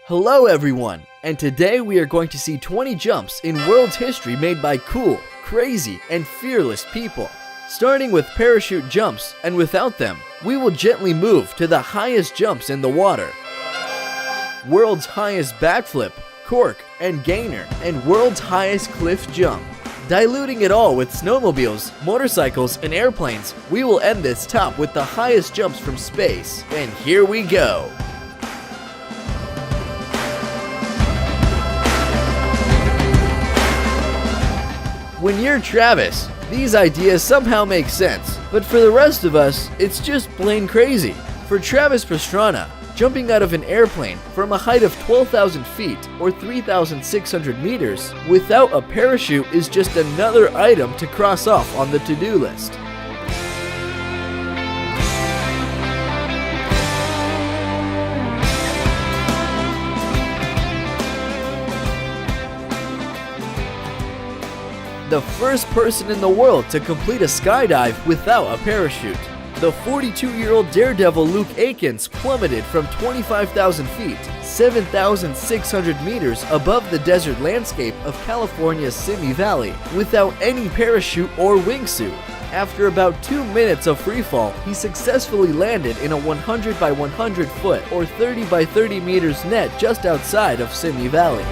Hello everyone, and today we are going to see 20 jumps in world's history made by cool, crazy, and fearless people. Starting with parachute jumps, and without them, we will gently move to the highest jumps in the water. World's highest backflip, cork, and gainer, and world's highest cliff jump. Diluting it all with snowmobiles, motorcycles, and airplanes, we will end this top with the highest jumps from space. And here we go! When you're Travis, these ideas somehow make sense, but for the rest of us, it's just plain crazy. For Travis Pastrana, jumping out of an airplane from a height of 12,000 feet or 3,600 meters without a parachute is just another item to cross off on the to-do list. The first person in the world to complete a skydive without a parachute. The 42-year-old daredevil Luke Aikens plummeted from 25,000 feet, 7,600 meters above the desert landscape of California's Simi Valley, without any parachute or wingsuit. After about 2 minutes of freefall, he successfully landed in a 100 by 100 foot or 30 by 30 meters net just outside of Simi Valley.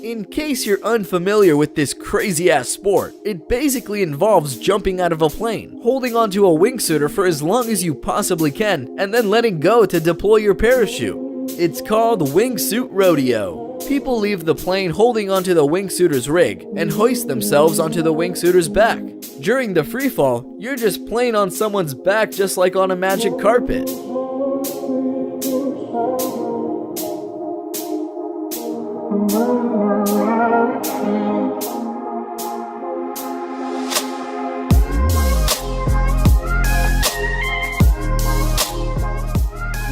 In case you're unfamiliar with this crazy-ass sport, it basically involves jumping out of a plane, holding onto a wingsuiter for as long as you possibly can, and then letting go to deploy your parachute. It's called wingsuit rodeo. People leave the plane holding onto the wingsuiter's rig and hoist themselves onto the wingsuiter's back. During the freefall, you're just playing on someone's back just like on a magic carpet.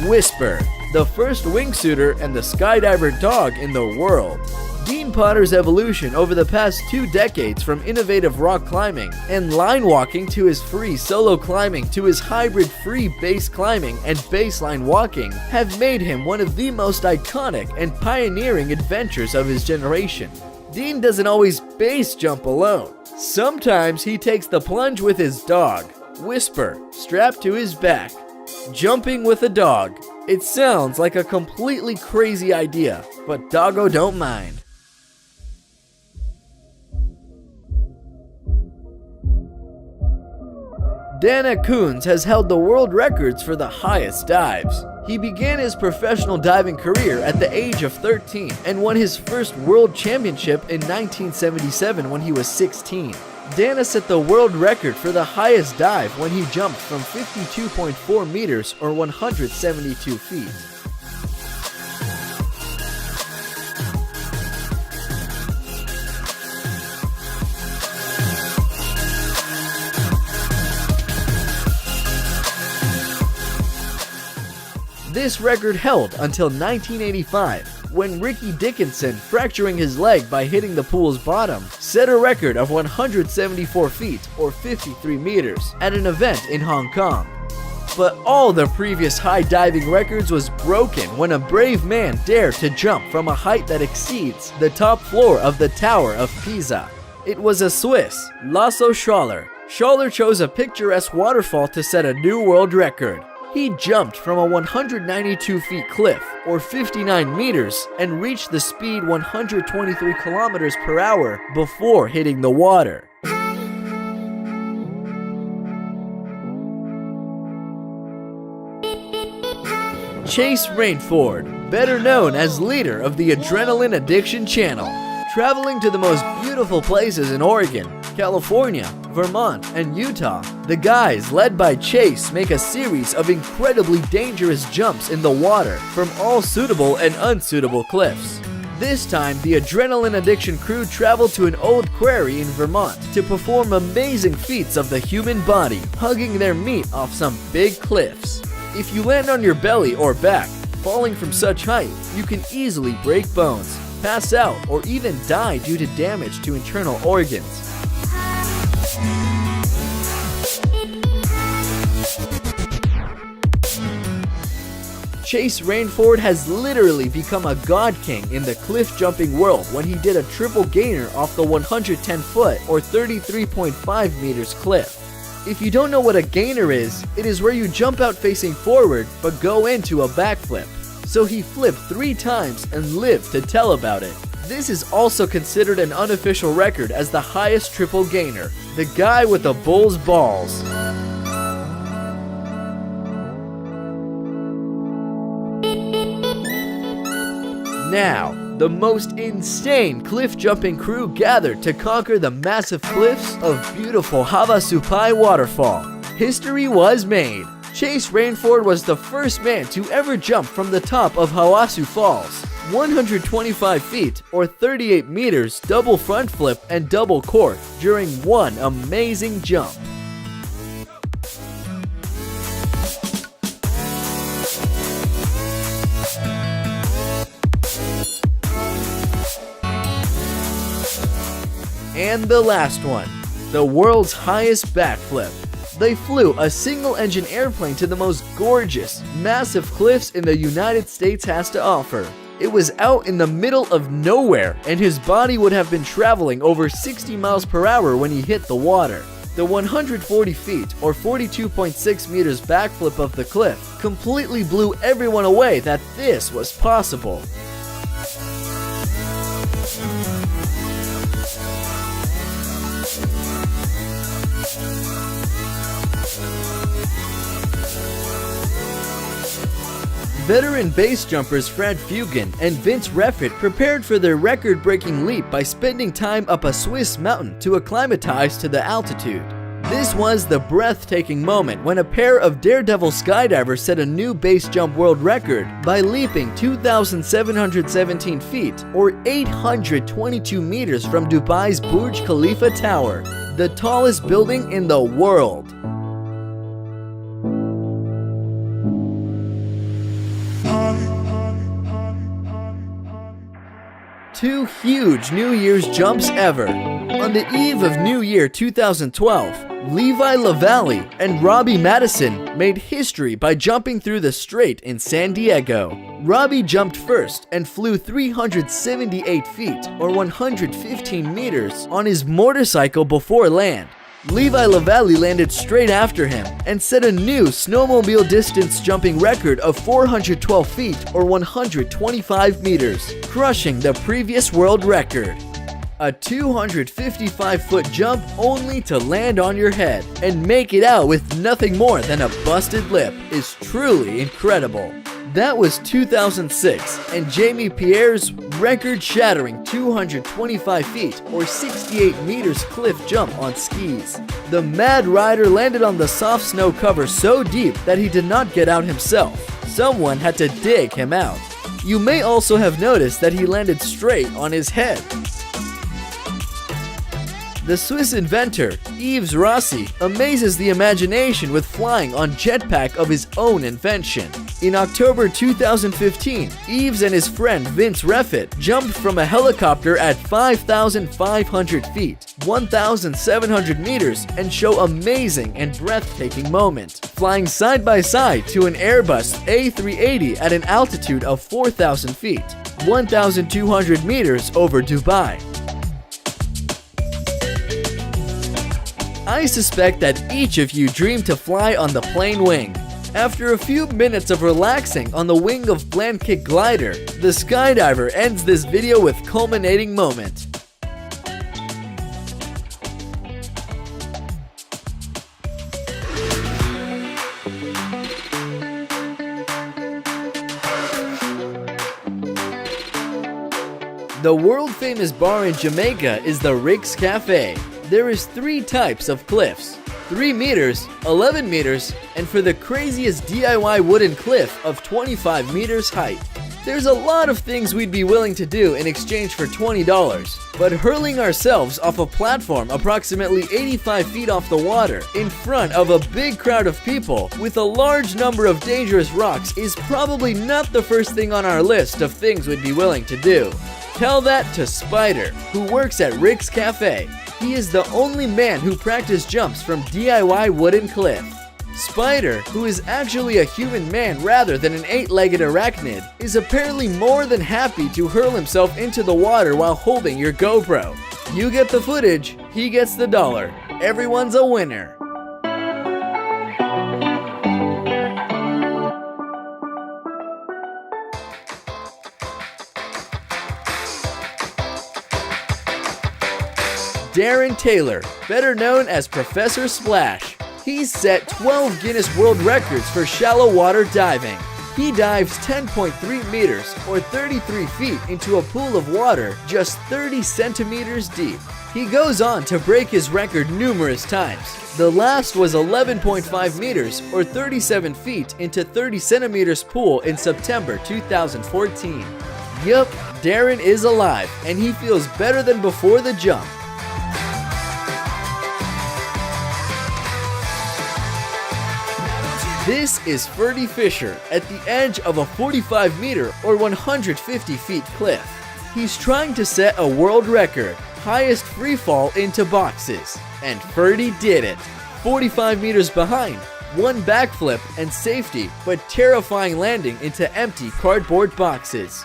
Whisper, the first wingsuiter and the skydiver dog in the world. Dean Potter's evolution over the past 2 decades, from innovative rock climbing and line walking to his free solo climbing to his hybrid free base climbing and baseline walking, have made him one of the most iconic and pioneering adventures of his generation. Dean doesn't always base jump alone. Sometimes he takes the plunge with his dog, Whisper, strapped to his back. Jumping with a dog. It sounds like a completely crazy idea, but doggo don't mind. Dana Koons has held the world records for the highest dives. He began his professional diving career at the age of 13 and won his first world championship in 1977 when he was 16. Dana set the world record for the highest dive when he jumped from 52.4 meters or 172 feet. This record held until 1985, when Ricky Dickinson, fracturing his leg by hitting the pool's bottom, set a record of 174 feet or 53 meters at an event in Hong Kong. But all the previous high diving records was broken when a brave man dared to jump from a height that exceeds the top floor of the Tower of Pisa. It was a Swiss, Lasse Schaller. Schaller chose a picturesque waterfall to set a new world record. He jumped from a 192 feet cliff, or 59 meters, and reached the speed 123 kilometers per hour before hitting the water. Chase Rainford, better known as leader of the Adrenaline Addiction Channel, traveling to the most beautiful places in Oregon, California, Vermont, and Utah. The guys, led by Chase, make a series of incredibly dangerous jumps in the water from all suitable and unsuitable cliffs. This time, the Adrenaline Addiction crew traveled to an old quarry in Vermont to perform amazing feats of the human body, hugging their meat off some big cliffs. If you land on your belly or back, falling from such height, you can easily break bones, pass out, or even die due to damage to internal organs. Chase Rainford has literally become a god king in the cliff jumping world when he did a triple gainer off the 110-foot or 33.5 meters cliff. If you don't know what a gainer is, it is where you jump out facing forward but go into a backflip. So he flipped 3 times and lived to tell about it. This is also considered an unofficial record as the highest triple gainer, the guy with the bull's balls. Now, the most insane cliff jumping crew gathered to conquer the massive cliffs of beautiful Havasupai waterfall. History was made. Chase Rainford was the first man to ever jump from the top of Havasu Falls, 125 feet or 38 meters double front flip and double cork during one amazing jump. And the last one, the world's highest backflip. They flew a single-engine airplane to the most gorgeous, massive cliffs in the United States has to offer. It was out in the middle of nowhere, and his body would have been traveling over 60 miles per hour when he hit the water. The 140 feet or 42.6 meters backflip of the cliff completely blew everyone away that this was possible. Veteran base jumpers Fred Fugen and Vince Refit prepared for their record-breaking leap by spending time up a Swiss mountain to acclimatize to the altitude. This was the breathtaking moment when a pair of daredevil skydivers set a new base jump world record by leaping 2,717 feet or 822 meters from Dubai's Burj Khalifa Tower, the tallest building in the world. Two huge New Year's jumps ever. On the eve of New Year 2012, Levi LaValle and Robbie Madison made history by jumping through the strait in San Diego. Robbie jumped first and flew 378 feet or 115 meters on his motorcycle before land. Levi LaValle landed straight after him and set a new snowmobile distance jumping record of 412 feet or 125 meters, crushing the previous world record. A 255-foot jump only to land on your head and make it out with nothing more than a busted lip is truly incredible. That was 2006 and Jamie Pierre's record-shattering 225 feet or 68 meters cliff jump on skis. The Mad Rider landed on the soft snow cover so deep that he did not get out himself. Someone had to dig him out. You may also have noticed that he landed straight on his head. The Swiss inventor, Yves Rossi, amazes the imagination with flying on jetpack of his own invention. In October 2015, Yves and his friend Vince Refit jumped from a helicopter at 5,500 feet, 1,700 meters, and show amazing and breathtaking moment, flying side by side to an Airbus A380 at an altitude of 4,000 feet, 1,200 meters over Dubai. I suspect that each of you dream to fly on the plane wing. After a few minutes of relaxing on the wing of Blanket Glider, the skydiver ends this video with culminating moment. The world-famous bar in Jamaica is the Rick's Cafe. There is 3 types of cliffs, 3 meters, 11 meters, and for the craziest DIY wooden cliff of 25 meters height. There's a lot of things we'd be willing to do in exchange for $20, but hurling ourselves off a platform approximately 85 feet off the water in front of a big crowd of people with a large number of dangerous rocks is probably not the first thing on our list of things we'd be willing to do. Tell that to Spider, who works at Rick's Cafe. He is the only man who practiced jumps from DIY wooden cliff. Spider, who is actually a human man rather than an 8-legged arachnid, is apparently more than happy to hurl himself into the water while holding your GoPro. You get the footage, he gets the dollar. Everyone's a winner. Darren Taylor, better known as Professor Splash. He's set 12 Guinness World Records for shallow water diving. He dives 10.3 meters or 33 feet into a pool of water just 30 centimeters deep. He goes on to break his record numerous times. The last was 11.5 meters or 37 feet into 30 centimeters pool in September 2014. Yup, Darren is alive and he feels better than before the jump. This is Ferdy Fisher at the edge of a 45 meter or 150 feet cliff. He's trying to set a world record, highest free fall into boxes, and Ferdy did it. 45 meters behind, one backflip and safety, but terrifying landing into empty cardboard boxes.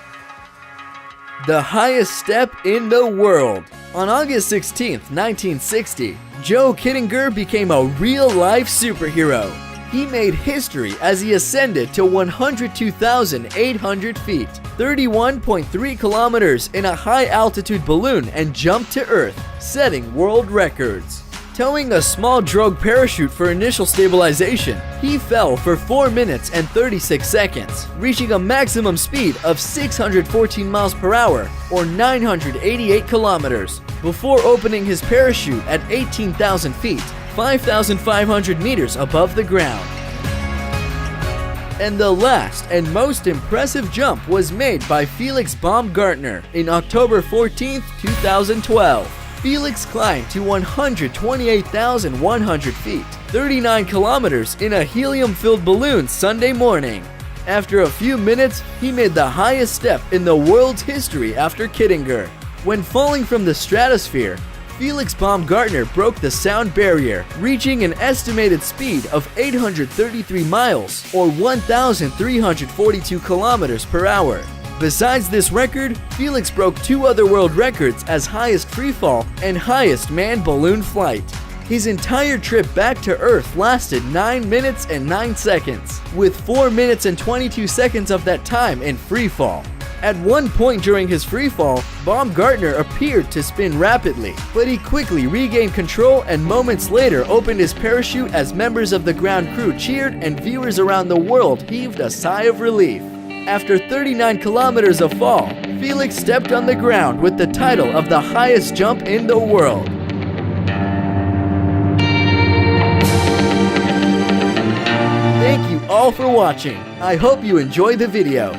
The highest step in the world. On August 16th, 1960, Joe Kittinger became a real-life superhero. He made history as he ascended to 102,800 feet, 31.3 kilometers in a high-altitude balloon and jumped to Earth, setting world records. Towing a small drogue parachute for initial stabilization, he fell for 4 minutes and 36 seconds, reaching a maximum speed of 614 miles per hour or 988 kilometers, before opening his parachute at 18,000 feet. 5,500 meters above the ground. And the last and most impressive jump was made by Felix Baumgartner in October 14, 2012. Felix climbed to 128,100 feet, 39 kilometers in a helium-filled balloon Sunday morning. After a few minutes, he made the highest step in the world's history after Kittinger. When falling from the stratosphere, Felix Baumgartner broke the sound barrier, reaching an estimated speed of 833 miles or 1,342 kilometers per hour. Besides this record, Felix broke 2 other world records as highest freefall and highest manned balloon flight. His entire trip back to Earth lasted 9 minutes and 9 seconds, with 4 minutes and 22 seconds of that time in freefall. At one point during his freefall, Baumgartner appeared to spin rapidly, but he quickly regained control and moments later opened his parachute as members of the ground crew cheered and viewers around the world heaved a sigh of relief. After 39 kilometers of fall, Felix stepped on the ground with the title of the highest jump in the world. Thank you all for watching. I hope you enjoyed the video.